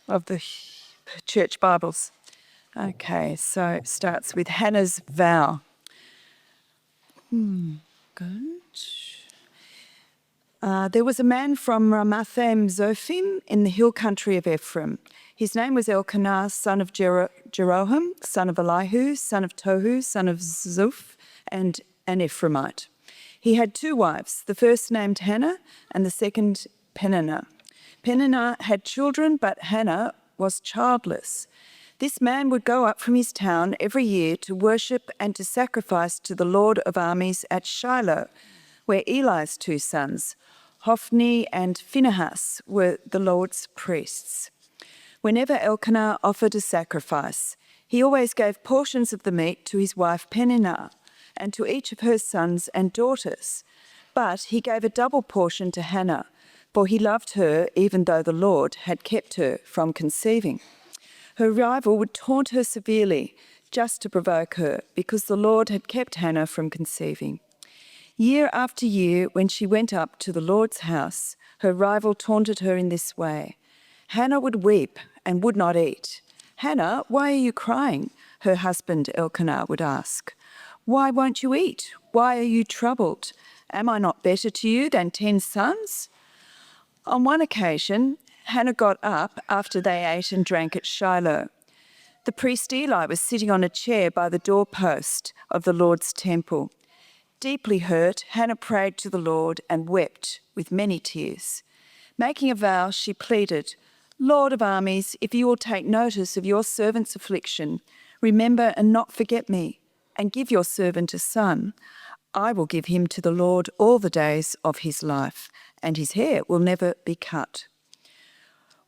of the church Bibles. Okay, so it starts with Hannah's vow. Good. There was a man from Ramathaim Zophim in the hill country of Ephraim. His name was Elkanah, son of Jeroham, son of Elihu, son of Tohu, son of Zuph, and an Ephraimite. He had 2 wives, the first named Hannah and the second Peninnah. Peninnah had children, but Hannah was childless. This man would go up from his town every year to worship and to sacrifice to the Lord of armies at Shiloh, where Eli's 2 sons, Hophni and Phinehas, were the Lord's priests. Whenever Elkanah offered a sacrifice, he always gave portions of the meat to his wife Peninnah and to each of her sons and daughters. But he gave a double portion to Hannah, for he loved her even though the Lord had kept her from conceiving. Her rival would taunt her severely just to provoke her, because the Lord had kept Hannah from conceiving. Year after year, when she went up to the Lord's house, her rival taunted her in this way. Hannah would weep and would not eat. "Hannah, why are you crying?" her husband Elkanah would ask. "Why won't you eat? Why are you troubled? Am I not better to you than 10 sons?" On one occasion, Hannah got up after they ate and drank at Shiloh. The priest Eli was sitting on a chair by the doorpost of the Lord's temple. Deeply hurt, Hannah prayed to the Lord and wept with many tears. Making a vow, she pleaded, "Lord of armies, if you will take notice of your servant's affliction, remember and not forget me, and give your servant a son. I will give him to the Lord all the days of his life, and his hair will never be cut."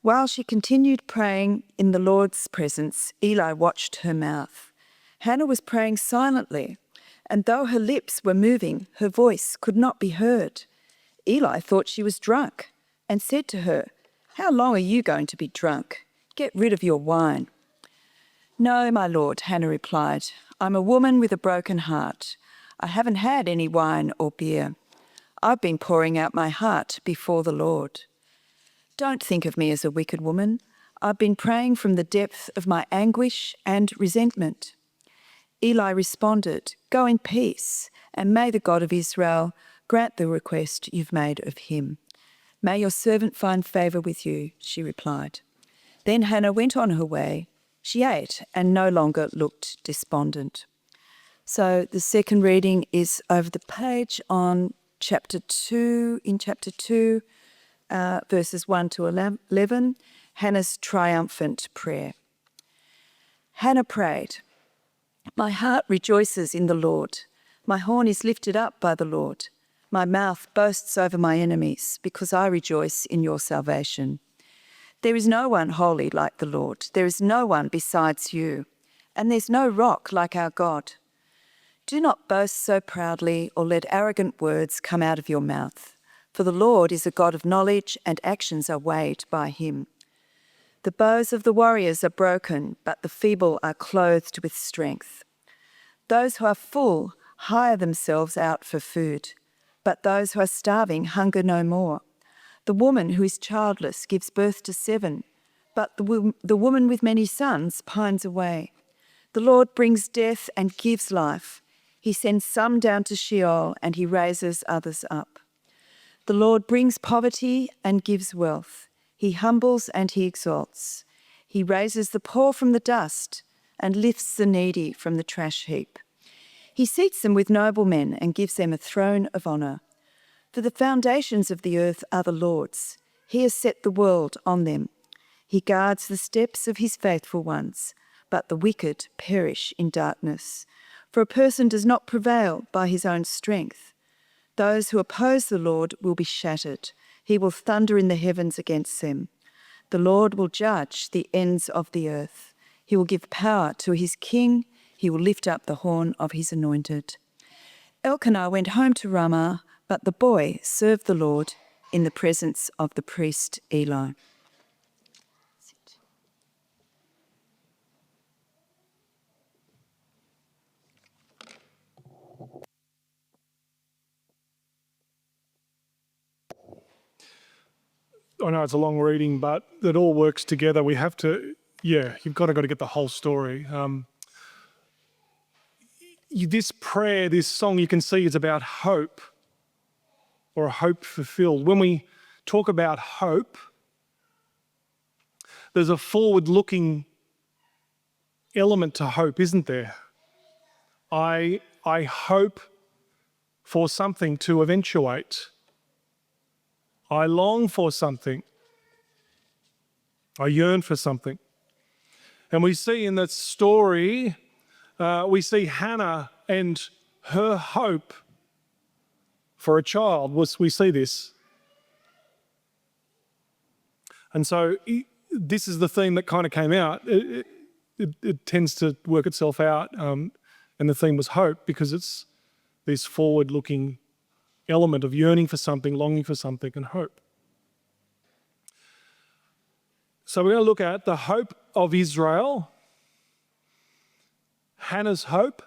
While she continued praying in the Lord's presence, Eli watched her mouth. Hannah was praying silently, and though her lips were moving, her voice could not be heard. Eli thought she was drunk and said to her, "How long are you going to be drunk? Get rid of your wine." "No, my lord," Hannah replied. "I'm a woman with a broken heart. I haven't had any wine or beer. I've been pouring out my heart before the Lord. Don't think of me as a wicked woman. I've been praying from the depth of my anguish and resentment." Eli responded, "Go in peace, and may the God of Israel grant the request you've made of him." "May your servant find favour with you," she replied. Then Hannah went on her way. She ate and no longer looked despondent. So the second reading is over the page on chapter 2, verses 1 to 11, Hannah's triumphant prayer. Hannah prayed, "My heart rejoices in the Lord. My horn is lifted up by the Lord. My mouth boasts over my enemies, because I rejoice in your salvation. There is no one holy like the Lord. There is no one besides you, and there's no rock like our God. Do not boast so proudly or let arrogant words come out of your mouth, for the Lord is a God of knowledge and actions are weighed by him. The bows of the warriors are broken, but the feeble are clothed with strength. Those who are full hire themselves out for food, but those who are starving hunger no more. The woman who is childless gives birth to 7, but the woman with many sons pines away. The Lord brings death and gives life. He sends some down to Sheol, and he raises others up. The Lord brings poverty and gives wealth. He humbles and he exalts. He raises the poor from the dust and lifts the needy from the trash heap. He seats them with noblemen and gives them a throne of honour. For the foundations of the earth are the Lord's. He has set the world on them. He guards the steps of his faithful ones, but the wicked perish in darkness. For a person does not prevail by his own strength. Those who oppose the Lord will be shattered. He will thunder in the heavens against them. The Lord will judge the ends of the earth. He will give power to his king. He will lift up the horn of his anointed. Elkanah went home to Ramah, but the boy served the Lord in the presence of the priest Eli. I know it's a long reading, but it all works together. We have to, you've got to get the whole story. This prayer, this song, you can see is about hope, or a hope fulfilled. When we talk about hope, there's a forward-looking element to hope, isn't there? I hope for something to eventuate. I long for something. I yearn for something. And we see in that story, we see Hannah and her hope for a child. We see this. And so this is the theme that kind of came out. It tends to work itself out. And the theme was hope, because it's this forward-looking element of yearning for something, longing for something, and hope. So we're going to look at the hope of Israel, Hannah's hope,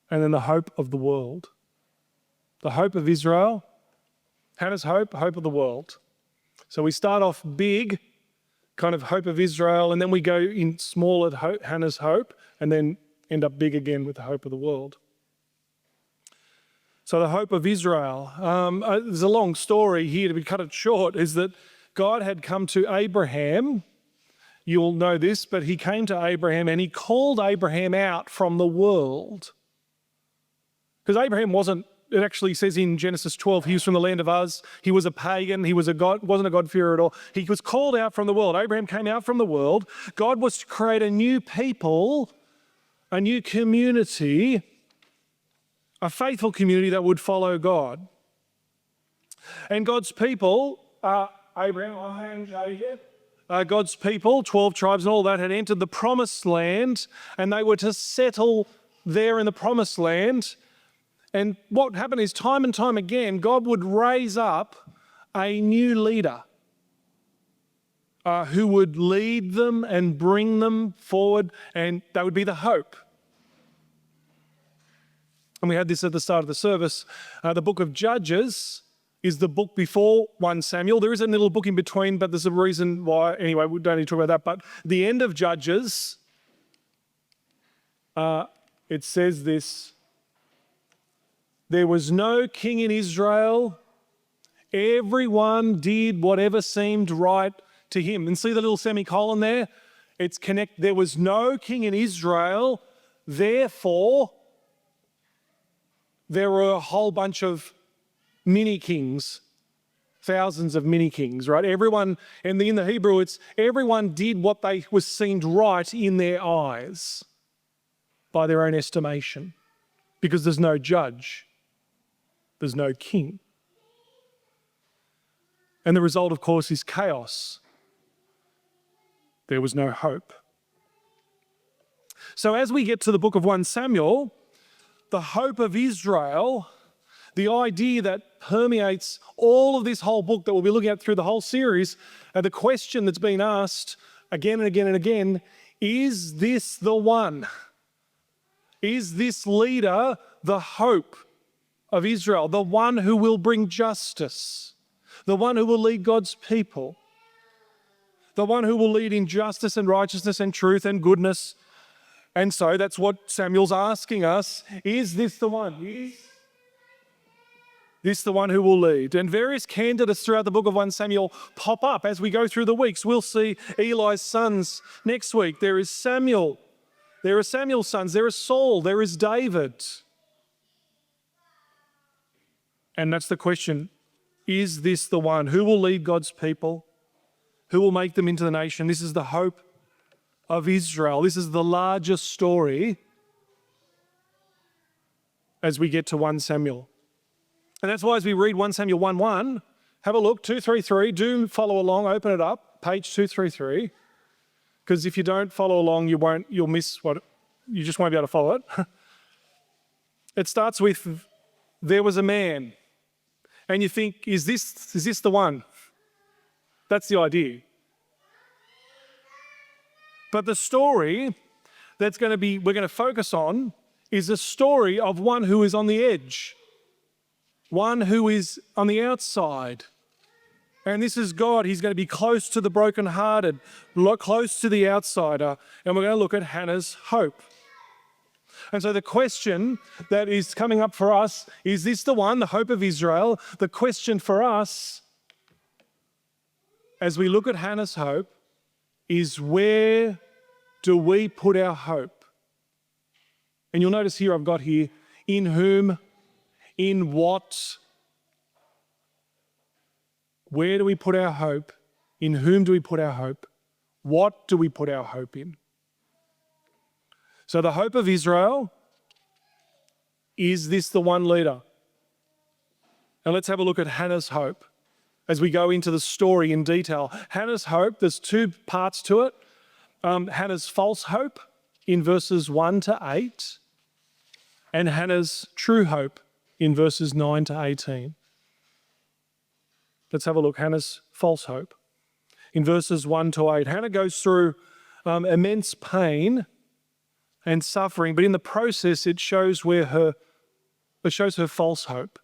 and then the hope of the world. The hope of Israel, Hannah's hope, hope of the world. So we start off big, kind of hope of Israel, and then we go in small at Hannah's hope, and then end up big again with the hope of the world. So the hope of Israel, there's a long story here. To be cut it short, is that God had come to Abraham. You'll know this, but he came to Abraham and he called Abraham out from the world. Because Abraham wasn't, it actually says in Genesis 12, he was from the land of Uz. He was a pagan. He was wasn't a God-fearer at all. He was called out from the world. Abraham came out from the world. God was to create a new people, a new community, a faithful community that would follow God. And God's people, Abraham, God's people, 12 tribes and all that, had entered the promised land, and they were to settle there in the promised land. And what happened is, time and time again, God would raise up a new leader who would lead them and bring them forward, and that would be the hope. And we had this at the start of the service. The book of Judges is the book before 1 Samuel. There is a little book in between, but there's a reason why. Anyway, we don't need to talk about that. But the end of Judges, it says this: there was no king in Israel. Everyone did whatever seemed right to him. And see the little semicolon there? It's connect. There was no king in Israel, therefore there were a whole bunch of mini kings, thousands of mini kings, right? Everyone, and in the Hebrew, it's everyone did what they was seemed right in their eyes by their own estimation, because there's no judge, there's no king. And the result, of course, is chaos. There was no hope. So as we get to the book of 1 Samuel, the hope of Israel, the idea that permeates all of this whole book that we'll be looking at through the whole series, the question that's been asked again and again and again, is this the one? Is this leader the hope of Israel, the one who will bring justice, the one who will lead God's people, the one who will lead in justice and righteousness and truth and goodness? And so that's what Samuel's asking us. Is this the one? Is this the one who will lead? And various candidates throughout the book of 1 Samuel pop up as we go through the weeks. We'll see Eli's sons next week. There is Samuel. There are Samuel's sons. There is Saul. There is David. And that's the question. Is this the one? Who will lead God's people? Who will make them into the nation? This is the hope of Israel. This is the largest story as we get to 1 Samuel. And that's why as we read 1 Samuel 1:1, have a look, 233, do follow along, open it up, page 233, because if you don't follow along, you'll miss you just won't be able to follow it. It starts with, there was a man, and you think, is this the one? That's the idea. But the story we're going to focus on is a story of one who is on the edge, one who is on the outside, And this is God. He's going to be close to the brokenhearted, close to the outsider. And we're going to look at Hannah's hope. And so the question that is coming up for us, is this the one, the hope of Israel? The question for us, as we look at Hannah's hope, is where do we put our hope? And you'll notice here I've got here, in whom, in what. Where do we put our hope? In whom do we put our hope? What do we put our hope in? So the hope of Israel, is this the one leader? And let's have a look at Hannah's hope as we go into the story in detail. Hannah's hope, there's two parts to it. Hannah's false hope in verses 1 to 8, and Hannah's true hope in verses 9 to 18. Let's have a look. Hannah's false hope in verses 1 to 8. Hannah goes through immense pain and suffering, but in the process it shows her false hope.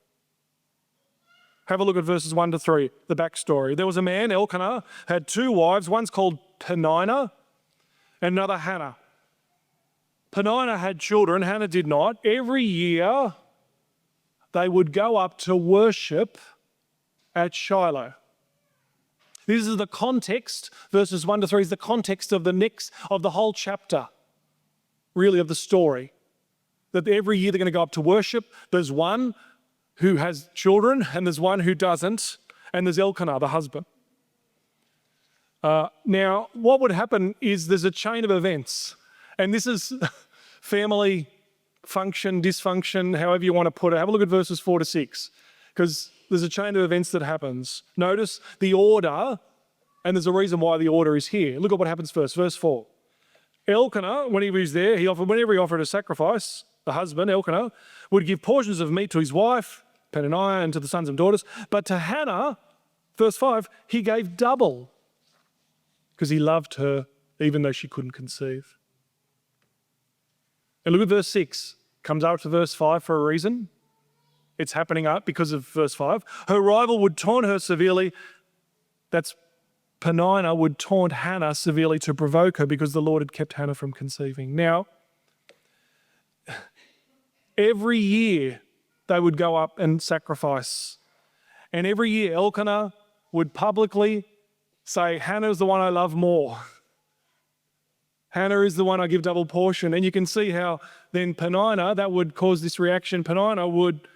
Have a look at verses 1 to 3, the backstory. There was a man, Elkanah, had two wives. One's called Peninnah and another Hannah. Peninnah had children, Hannah did not. Every year they would go up to worship at Shiloh. This is the context, verses 1 to 3 is the context of the whole chapter, really, of the story. That every year they're going to go up to worship. There's one who has children and there's one who doesn't, and there's Elkanah, the husband. Now, what would happen is there's a chain of events, and this is family function, dysfunction, however you want to put it. Have a look at verses 4 to 6, because there's a chain of events that happens. Notice the order, and there's a reason why the order is here. Look at what happens first, verse 4. Elkanah, when he was there, whenever he offered a sacrifice, the husband, Elkanah, would give portions of meat to his wife, Peninnah, and to the sons and daughters. But to Hannah, verse 5, he gave double, because he loved her even though she couldn't conceive. And look at verse 6. Comes up to verse 5 for a reason. It's happening up because of verse 5. Her rival would taunt her severely. That's Peninnah would taunt Hannah severely to provoke her because the Lord had kept Hannah from conceiving. Now, every year they would go up and sacrifice. And every year Elkanah would publicly say, Hannah is the one I love more. Hannah is the one I give double portion. And you can see how then Peninnah, that would cause this reaction. Peninnah would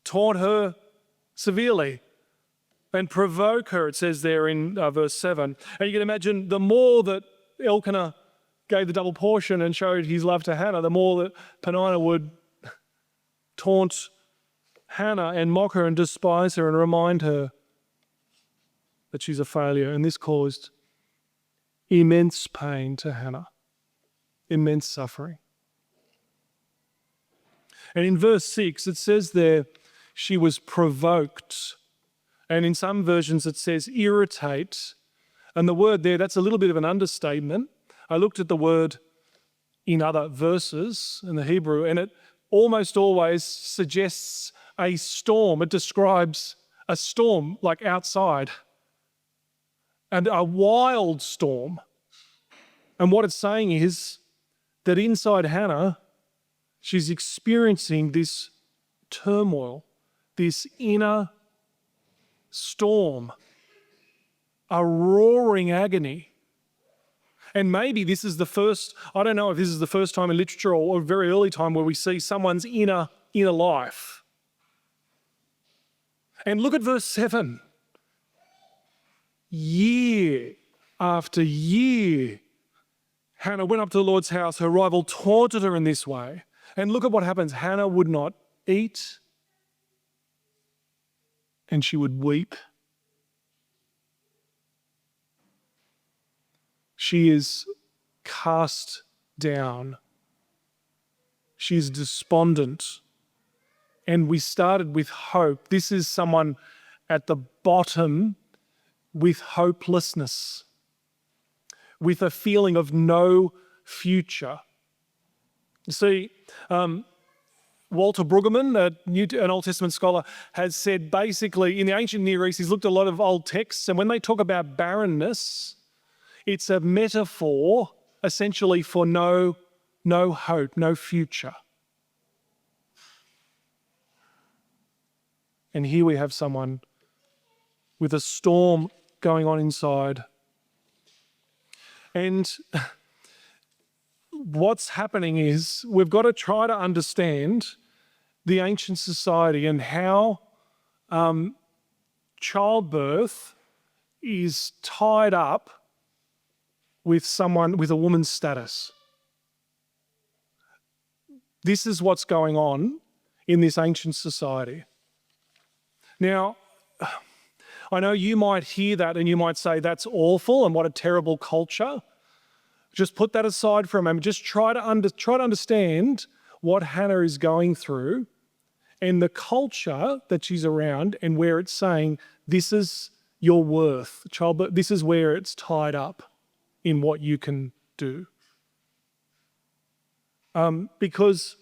taunt her severely and provoke her, it says there in verse 7. And you can imagine the more that Elkanah gave the double portion and showed his love to Hannah, the more that Peninnah would taunt Hannah and mock her and despise her and remind her that she's a failure. And this caused immense pain to Hannah, immense suffering. And in verse 6, it says there, she was provoked. And in some versions it says irritate. And the word there, that's a little bit of an understatement. I looked at the word in other verses in the Hebrew, and it almost always suggests a storm. It describes a storm like outside, and a wild storm. And what it's saying is that inside Hannah, she's experiencing this turmoil, this inner storm, a roaring agony. And maybe this is the first, I don't know if this is the first time in literature or a very early time where we see someone's inner life. And look at verse 7. Year after year, Hannah went up to the Lord's house. Her rival taunted her in this way. And look at what happens. Hannah would not eat, and she would weep. She is cast down. She is despondent. And we started with hope. This is someone at the bottom with hopelessness, with a feeling of no future. You see, Walter Brueggemann, an Old Testament scholar, has said basically in the ancient Near East, he's looked at a lot of old texts, and when they talk about barrenness, it's a metaphor essentially for no hope, no future. And here we have someone with a storm going on inside. And what's happening is we've got to try to understand the ancient society and how childbirth is tied up with a woman's status. This is what's going on in this ancient society. Now, I know you might hear that and you might say, that's awful and what a terrible culture. Just put that aside for a moment. Just try to understand what Hannah is going through and the culture that she's around and where it's saying, this is your worth. Childbirth, this is where it's tied up in what you can do. Because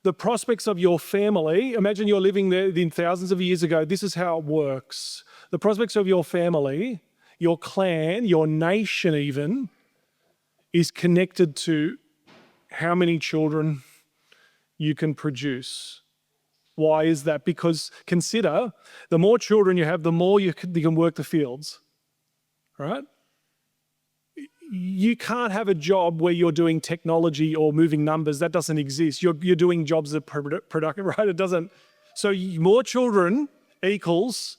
the prospects of your family, imagine you're living there in thousands of years ago, this is how it works. The prospects of your family, your clan, your nation even, is connected to how many children you can produce. Why is that? Because consider, the more children you have, the more you can work the fields, right? You can't have a job where you're doing technology or moving numbers. That doesn't exist. You're doing jobs that are productive, right? It doesn't. So more children equals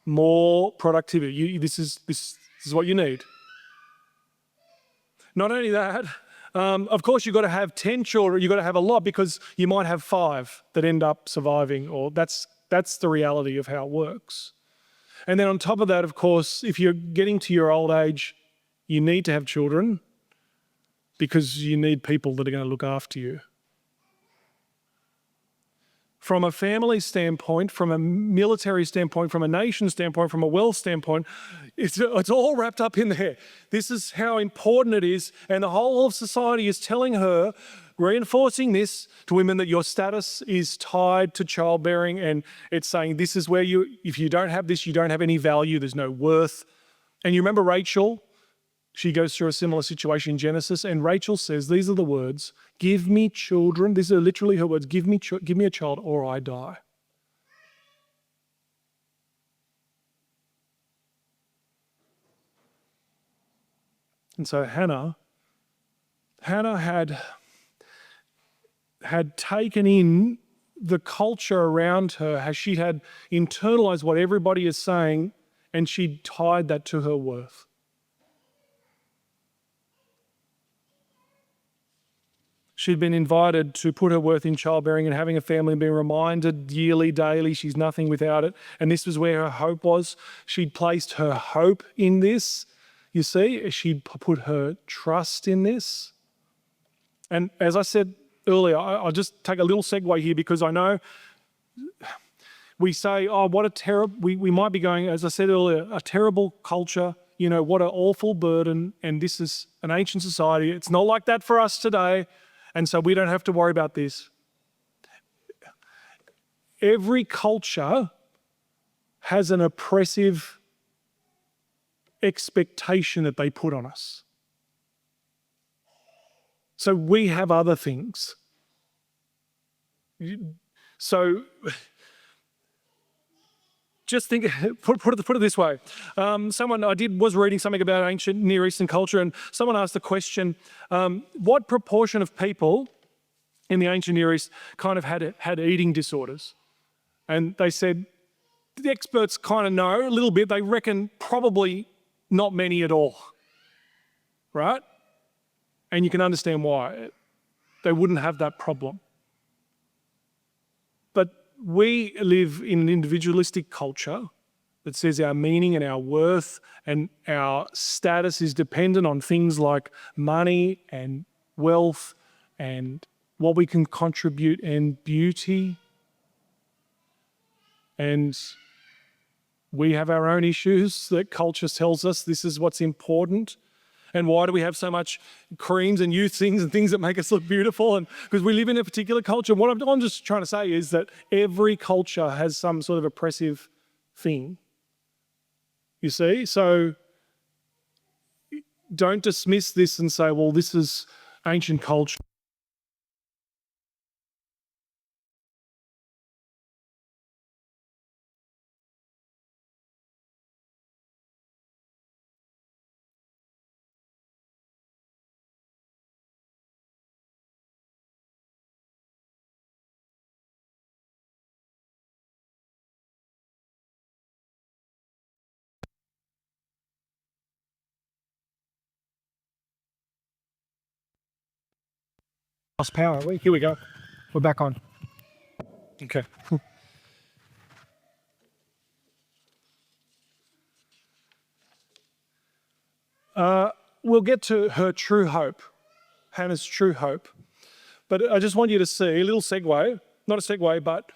more productivity. This is what you need. Not only that, of course, you've got to have 10 children. You've got to have a lot because you might have 5 that end up surviving, or that's the reality of how it works. And then on top of that, of course, if you're getting to your old age, you need to have children because you need people that are going to look after you. From a family standpoint, from a military standpoint, from a nation standpoint, from a wealth standpoint, it's all wrapped up in there. This is how important it is. And the whole of society is telling her, reinforcing this to women, that your status is tied to childbearing. And it's saying this is where if you don't have this, you don't have any value. There's no worth. And you remember Rachel? She goes through a similar situation in Genesis, and Rachel says, these are the words, give me children. These are literally her words, give me a child or I die. And so Hannah had taken in the culture around her, as she had internalized what everybody is saying, and she tied that to her worth. She'd been invited to put her worth in childbearing and having a family and being reminded yearly, daily, she's nothing without it. And this was where her hope was. She'd placed her hope in this. You see, she'd put her trust in this. And as I said earlier, I'll just take a little segue here because I know we say, oh, what a terrible, we might be going, as I said earlier, a terrible culture, what an awful burden. And this is an ancient society. It's not like that for us today. And so we don't have to worry about this. Every culture has an oppressive expectation that they put on us. So we have other things. So just think, put it this way. Someone was reading something about ancient Near Eastern culture, and someone asked the question, what proportion of people in the ancient Near East kind of had eating disorders? And they said, the experts kind of know a little bit. They reckon probably not many at all, right? And you can understand why. They wouldn't have that problem. But we live in an individualistic culture that says our meaning and our worth and our status is dependent on things like money and wealth and what we can contribute and beauty. And we have our own issues that culture tells us this is what's important. And why do we have so much creams and youth things and things that make us look beautiful? And because we live in a particular culture. What I'm just trying to say is that every culture has some sort of oppressive thing. You see? So don't dismiss this and say, well, this is ancient culture. Lost power, are we? Here we go. We're back on. Okay. We'll get to her true hope, Hannah's true hope. But I just want you to see a little segue, not a segue, but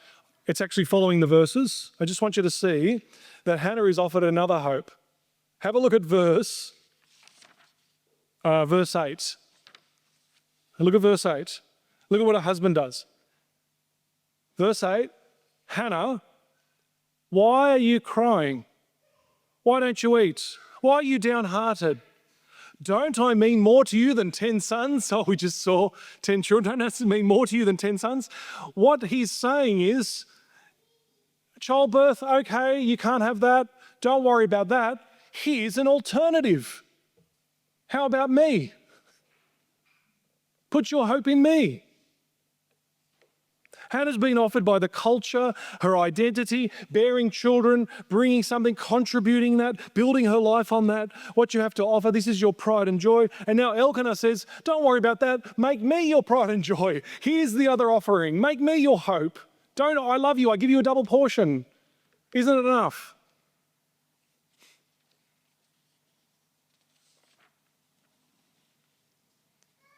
it's actually following the verses. I just want you to see that Hannah is offered another hope. Have a look at verse 8. Look at verse 8. Look at what her husband does. Verse 8, Hannah, why are you crying? Why don't you eat? Why are you downhearted? Don't I mean more to you than 10 sons? Oh, we just saw 10 children. Don't I mean more to you than 10 sons? What he's saying is, childbirth, okay, you can't have that. Don't worry about that. Here's an alternative. How about me? Put your hope in me. Hannah's been offered by the culture, her identity, bearing children, bringing something, contributing that, building her life on that, what you have to offer. This is your pride and joy. And now Elkanah says, don't worry about that. Make me your pride and joy. Here's the other offering. Make me your hope. I love you. I give you a double portion. Isn't it enough?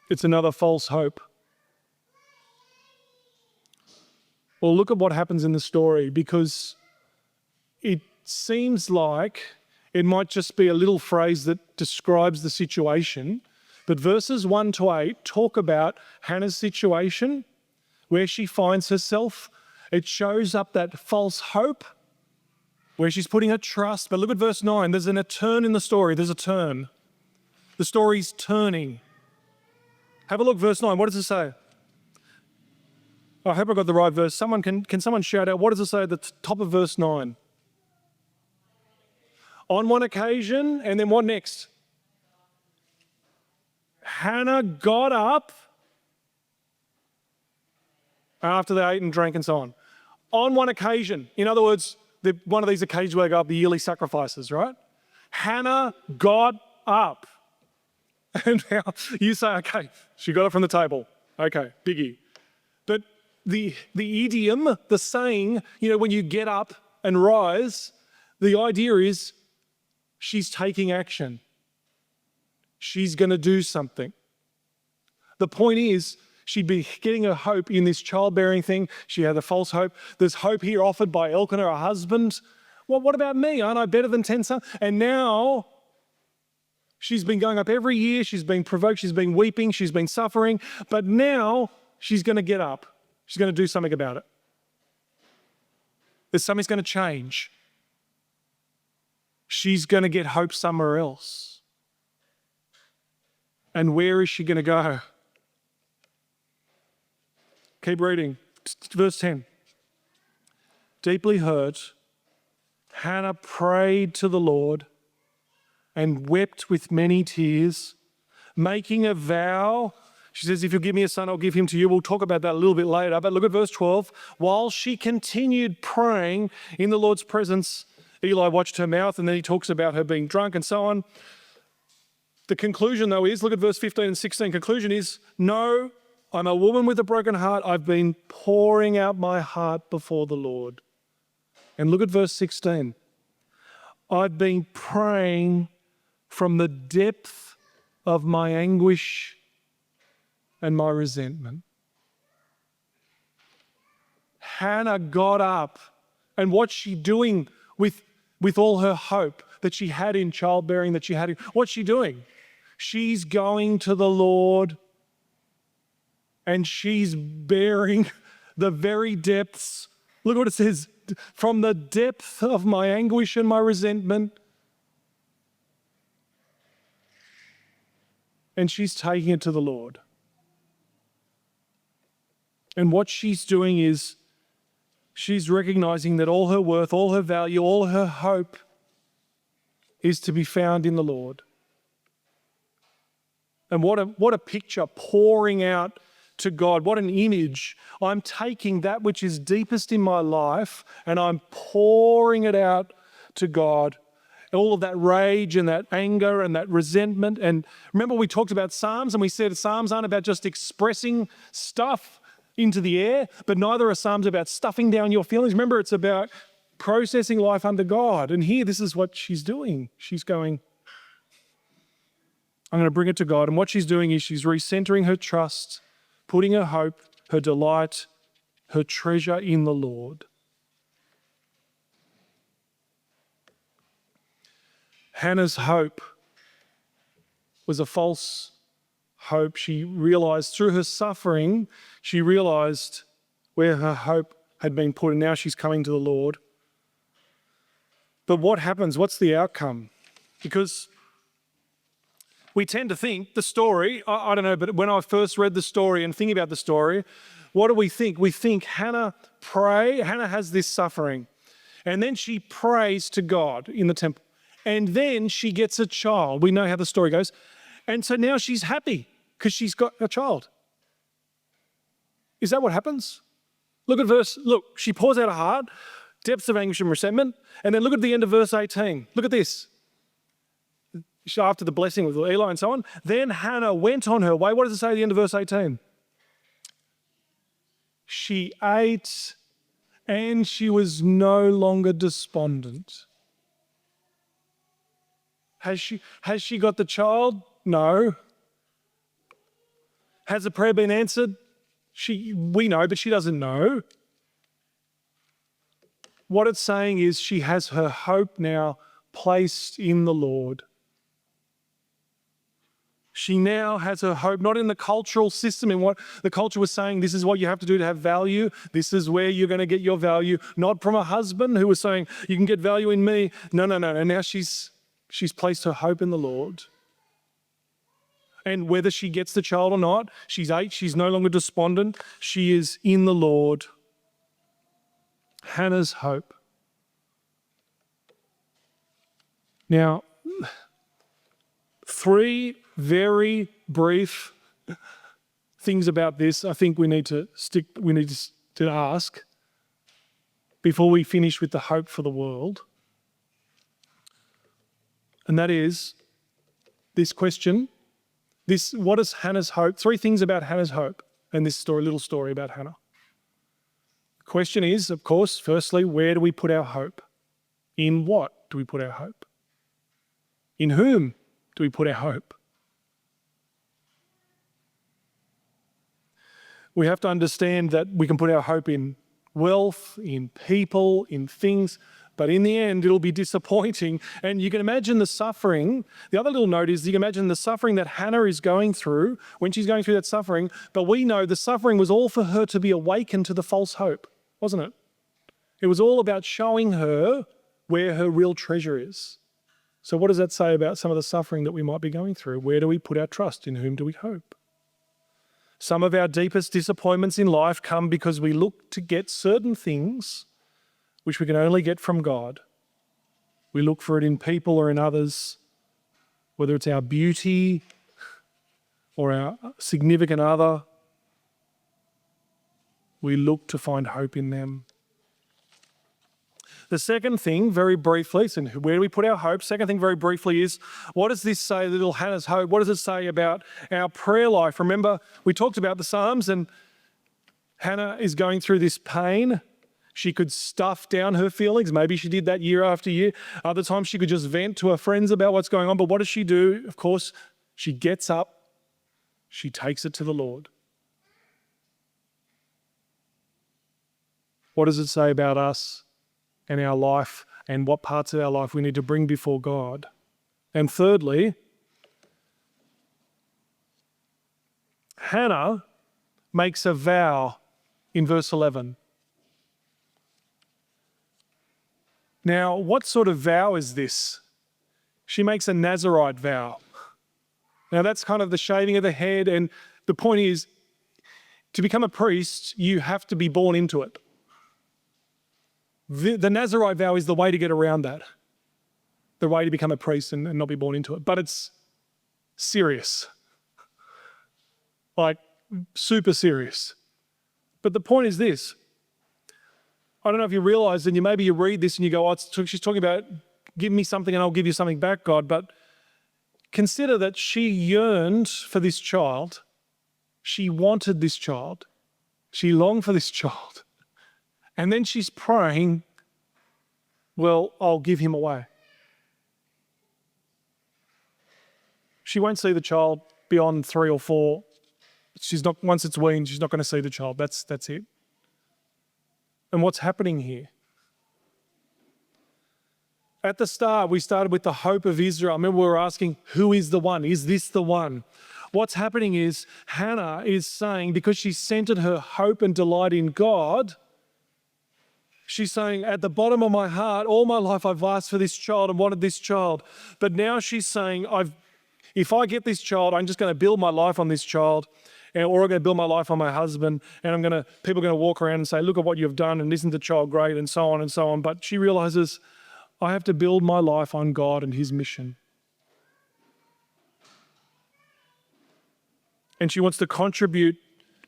It's another false hope. Well, look at what happens in the story, because it seems like it might just be a little phrase that describes the situation, but verses 1 to 8 talk about Hannah's situation, where she finds herself. It shows up that false hope, where she's putting her trust. But look at verse 9. There's a turn in the story. There's a turn. The story's turning. Have a look, verse 9. What does it say? I hope I got the right verse. Can someone shout out, what does it say at the top of verse 9? On one occasion, and then what next? Hannah got up after they ate and drank and so on. On one occasion. In other words, one of these occasions where they go up, the yearly sacrifices, right? Hannah got up. And now you say, okay, she got up from the table. Okay, biggie. But the idiom, the saying, when you get up and rise, the idea is she's taking action. She's going to do something. The point is, she'd be getting her hope in this childbearing thing. She had a false hope. There's hope here offered by Elkanah, her husband. Well, what about me? Aren't I better than 10 sons? And now she's been going up every year. She's been provoked. She's been weeping. She's been suffering. But now she's going to get up. She's going to do something about it. There's something's going to change. She's going to get hope somewhere else. And where is she going to go? Keep reading. Verse 10. Deeply hurt, Hannah prayed to the Lord and wept with many tears, making a vow. She says, if you'll give me a son, I'll give him to you. We'll talk about that a little bit later. But look at verse 12. While she continued praying in the Lord's presence, Eli watched her mouth, and then he talks about her being drunk and so on. The conclusion, though, is, look at verse 15 and 16. Conclusion is, no, I'm a woman with a broken heart. I've been pouring out my heart before the Lord. And look at verse 16. I've been praying from the depth of my anguish and my resentment. Hannah got up, and what's she doing with all her hope that she had in childbearing, what's she doing? She's going to the Lord and she's bearing the very depths. Look what it says. From the depth of my anguish and my resentment. And she's taking it to the Lord. And what she's doing is she's recognizing that all her worth, all her value, all her hope is to be found in the Lord. And what a picture, pouring out to God. What an image. I'm taking that which is deepest in my life and I'm pouring it out to God. All of that rage and that anger and that resentment. And remember we talked about Psalms and we said Psalms aren't about just expressing stuff into the air, but neither are Psalms about stuffing down your feelings. Remember, it's about processing life under God. And here, this is what she's doing. She's going, I'm going to bring it to God. And what she's doing is she's recentering her trust, putting her hope, her delight, her treasure in the Lord. Hannah's hope was a false hope. She realized through her suffering, she realized where her hope had been put, and now she's coming to the Lord. But what happens? What's the outcome? Because we tend to think the story, I don't know, but when I first read the story and thinking about the story, what do we think? We think Hannah has this suffering, and then she prays to God in the temple, and then she gets a child. We know how the story goes. And so now she's happy because she's got a child. Is that what happens? Look, she pours out her heart, depths of anguish and resentment, and then look at the end of verse 18. Look at this. After the blessing with Eli and so on, then Hannah went on her way. What does it say at the end of verse 18? She ate and she was no longer despondent. Has she got the child? No. Has the prayer been answered? We know, but she doesn't know. What it's saying is she has her hope now placed in the Lord. She now has her hope not in the cultural system, in what the culture was saying, this is what you have to do to have value. This is where you're going to get your value. Not from a husband who was saying, you can get value in me. No. And now she's placed her hope in the Lord. And whether she gets the child or not, she's no longer despondent. She is in the Lord. Hannah's hope. Now, 3 very brief things about this I think we need to ask before we finish with the hope for the world. And that is this question. What is Hannah's hope? 3 things about Hannah's hope and this little story about Hannah. The question is, of course, firstly, where do we put our hope? In what do we put our hope? In whom do we put our hope? We have to understand that we can put our hope in wealth, in people, in things, but in the end, it'll be disappointing. And you can imagine the suffering. The other little note is you can imagine the suffering that Hannah is going through when she's going through that suffering, but we know the suffering was all for her to be awakened to the false hope, wasn't it? It was all about showing her where her real treasure is. So what does that say about some of the suffering that we might be going through? Where do we put our trust? In whom do we hope? Some of our deepest disappointments in life come because we look to get certain things which we can only get from God. We look for it in people or in others, whether it's our beauty or our significant other. We look to find hope in them. The second thing, very briefly, so where do we put our hope? Second thing, very briefly, is what does this say, little Hannah's hope? What does it say about our prayer life? Remember, we talked about the Psalms, and Hannah is going through this pain. She could stuff down her feelings. Maybe she did that year after year. Other times she could just vent to her friends about what's going on. But what does she do? Of course, she gets up. She takes it to the Lord. What does it say about us and our life and what parts of our life we need to bring before God? And thirdly, Hannah makes a vow in verse 11. Now, what sort of vow is this? She makes a Nazirite vow. Now, that's kind of the shaving of the head, and the point is, to become a priest, you have to be born into it. The Nazirite vow is the way to get around that, the way to become a priest and not be born into it. But it's serious, like super serious. But the point is this. I don't know if you realize, and maybe you read this and you go, oh, she's talking about give me something and I'll give you something back, God. But consider that she yearned for this child. She wanted this child. She longed for this child. And then she's praying, well, I'll give him away. She won't see the child beyond 3 or 4. She's not, once it's weaned, she's not going to see the child. That's it. And what's happening here? At the start, we started with the hope of Israel. I remember we were asking, who is the one? Is this the one? What's happening is Hannah is saying, because she centered her hope and delight in God, she's saying, at the bottom of my heart, all my life I've asked for this child and wanted this child. But now she's saying, if I get this child, I'm just going to build my life on this child, or I'm going to build my life on my husband, and people are going to walk around and say, look at what you've done, and isn't the child great, and so on and so on. But she realizes, I have to build my life on God and his mission. And she wants to contribute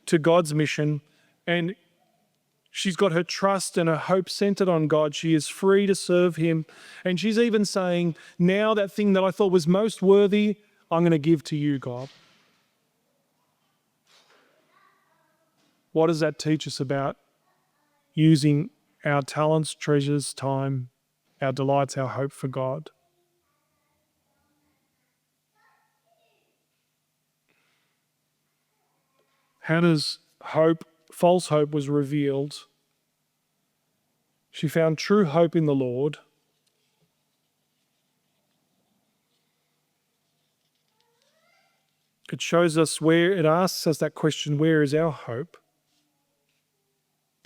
to God's mission, and she's got her trust and her hope centered on God. She is free to serve him. And she's even saying, now that thing that I thought was most worthy, I'm going to give to you, God. What does that teach us about using our talents, treasures, time, our delights, our hope for God? Hannah's hope, false hope, was revealed. She found true hope in the Lord. It shows us it asks us that question, where is our hope?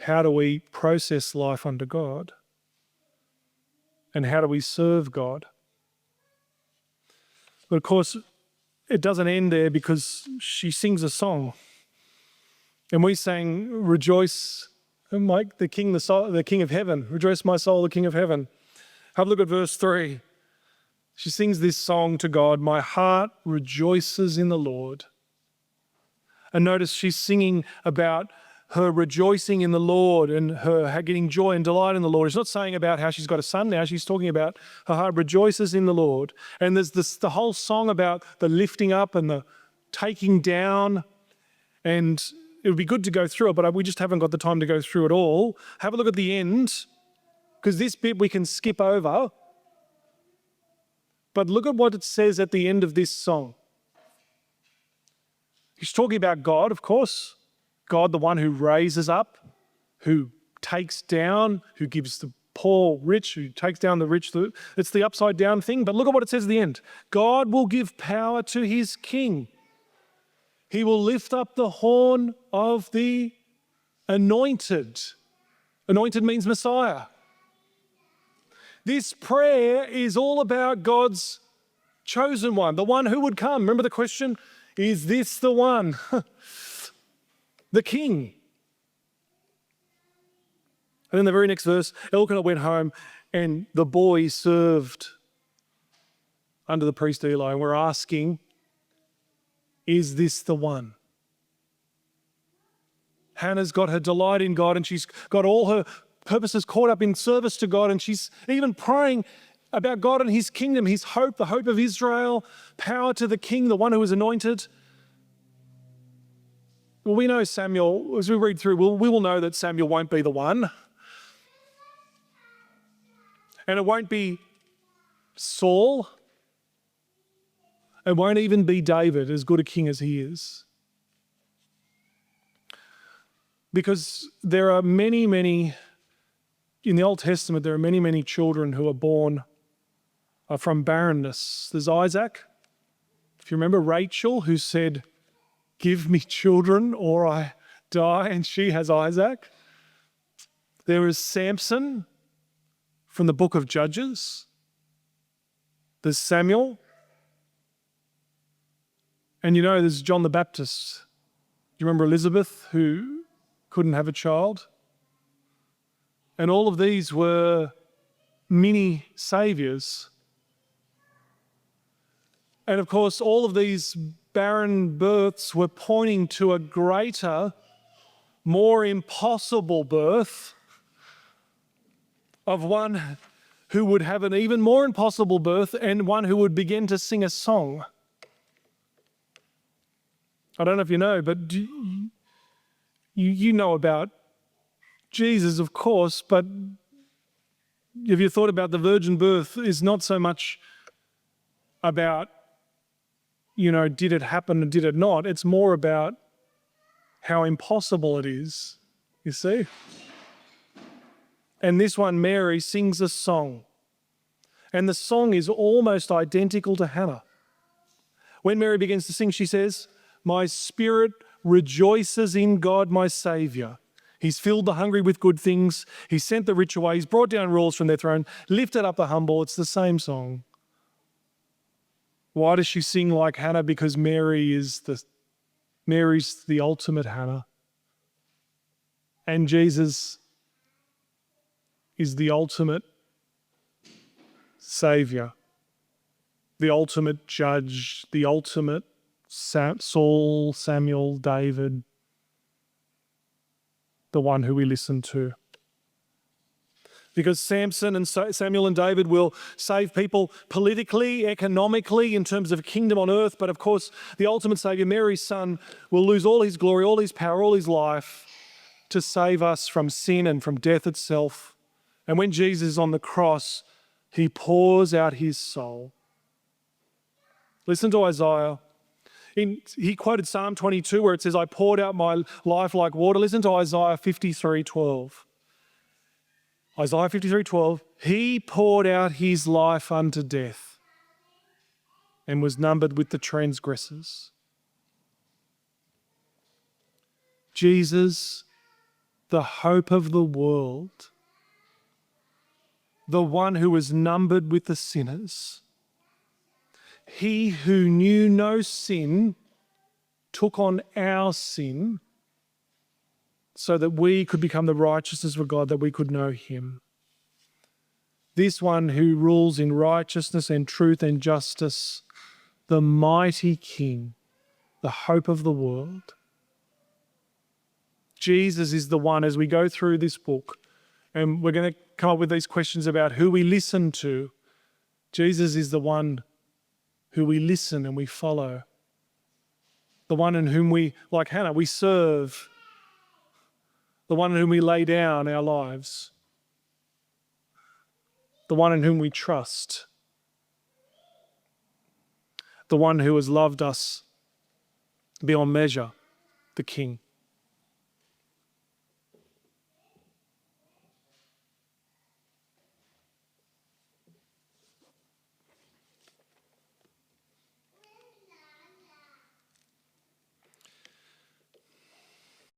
How do we process life under God? And how do we serve God? But of course, it doesn't end there, because she sings a song. And we sang, rejoice, Mike, the King of heaven. Rejoice, my soul, the King of heaven. Have a look at verse 3. She sings this song to God, my heart rejoices in the Lord. And notice she's singing about her rejoicing in the Lord and her getting joy and delight in the Lord. It's not saying about how she's got a son now. She's talking about her heart rejoices in the Lord. And there's the whole song about the lifting up and the taking down. And it would be good to go through it, but we just haven't got the time to go through it all. Have a look at the end, because this bit we can skip over. But look at what it says at the end of this song. He's talking about God, of course. God, the one who raises up, who takes down, who gives the poor rich, who takes down the rich. It's the upside down thing. But look at what it says at the end. God will give power to his king. He will lift up the horn of the anointed. Anointed means Messiah. This prayer is all about God's chosen one, the one who would come. Remember the question? Is this the one? The king. And then the very next verse, Elkanah went home and the boy served under the priest Eli. And we're asking, is this the one? Hannah's got her delight in God, and she's got all her purposes caught up in service to God, and she's even praying about God and his kingdom, his hope, the hope of Israel, power to the king, the one who is anointed. Well, we know Samuel, as we read through, we will know that Samuel won't be the one. And it won't be Saul. It won't even be David, as good a king as he is. Because there are many, in the Old Testament, there are many children who are born from barrenness. There's Isaac. If you remember Rachel, who said, give me children or I die, and she has Isaac. There is Samson from the book of Judges. There's Samuel. And there's John the Baptist. Do you remember Elizabeth, who couldn't have a child? And all of these were mini saviours. And of course, all of these barren births were pointing to a greater, more impossible birth of one who would have an even more impossible birth, and one who would begin to sing a song. I don't know if you know, but you know about Jesus, of course, but have you thought about the virgin birth is not so much about, did it happen or did it not? It's more about how impossible it is, you see? And this one, Mary, sings a song. And the song is almost identical to Hannah. When Mary begins to sing, she says, "My spirit rejoices in God, my Saviour. He's filled the hungry with good things. He's sent the rich away. He's brought down rulers from their throne, lifted up the humble." It's the same song. Why does she sing like Hannah? Because Mary's the ultimate Hannah. And Jesus is the ultimate Saviour, the ultimate judge, the ultimate Saul, Samuel, David, the one who we listen to. Because Samson and Samuel and David will save people politically, economically, in terms of kingdom on earth, but of course the ultimate Saviour, Mary's son, will lose all his glory, all his power, all his life to save us from sin and from death itself. And when Jesus is on the cross, he pours out his soul. Listen to Isaiah. He quoted Psalm 22 where it says, "I poured out my life like water." Listen to Isaiah 53:12. Isaiah 53:12, "He poured out his life unto death and was numbered with the transgressors." Jesus, the hope of the world, the one who was numbered with the sinners, he who knew no sin took on our sin so that we could become the righteousness of God, that we could know him. This one who rules in righteousness and truth and justice, the mighty King, the hope of the world. Jesus is the one, as we go through this book, and we're going to come up with these questions about who we listen to. Jesus is the one who we listen and we follow. The one in whom we, like Hannah, we serve. The one in whom we lay down our lives. The one in whom we trust. The one who has loved us beyond measure, the King.